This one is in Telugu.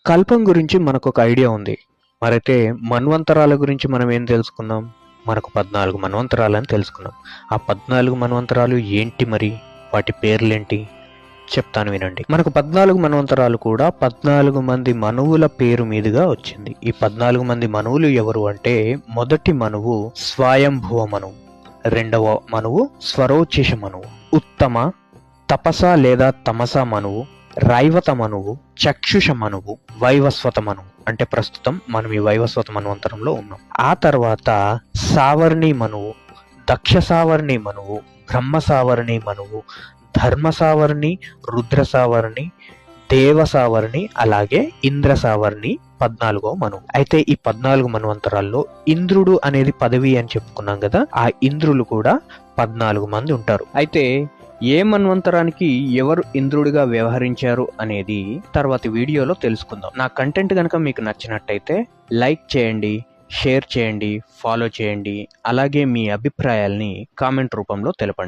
కల్పం గురించి మనకొక ఐడియా ఉంది. మరైతే మన్వంతరాల గురించి మనం ఏం తెలుసుకున్నాం? మనకు 14 మన్వంతరాలని తెలుసుకున్నాం. ఆ 14 మన్వంతరాలు ఏంటి మరి? వాటి పేర్లేంటి? చెప్తాను వినండి. మనకు 14 మన్వంతరాలు కూడా 14 మంది మనువుల పేరు మీదుగా వచ్చింది. ఈ 14 మంది మనువులు ఎవరు అంటే, మొదటి మనువు స్వయంభువ మనువు, రెండవ మనువు స్వరోచిష మనువు, ఉత్తమ, తపస లేదా తమస మనువు, రైవత మనువు, చక్షుష మనువు, వైవస్వత మనువు. అంటే ప్రస్తుతం మనం ఈ వైవస్వత మన్వంతరంలో ఉన్నాం. ఆ తర్వాత సావర్ణి మనువు, దక్ష సావర్ణి మనువు, బ్రహ్మ సావర్ణి మనువు, ధర్మ సావర్ణి, రుద్ర సావర్ణి, దేవ సావర్ణి, అలాగే ఇంద్ర సావర్ణి 14వ మనువు. అయితే ఈ 14 మన్వంతరాల్లో ఇంద్రుడు అనేది పదవి అని చెప్పుకున్నాం కదా, ఆ ఇంద్రులు కూడా 14 మంది ఉంటారు. అయితే ఏ మన్వంతరానికి ఎవరు ఇంద్రుడిగా వ్యవహరించారు అనేది తర్వాతి వీడియోలో తెలుసుకుందాం. నా కంటెంట్ కనుక మీకు నచ్చినట్టయితే లైక్ చేయండి, షేర్ చేయండి, ఫాలో చేయండి, అలాగే మీ అభిప్రాయాల్ని కామెంట్ రూపంలో తెలపండి.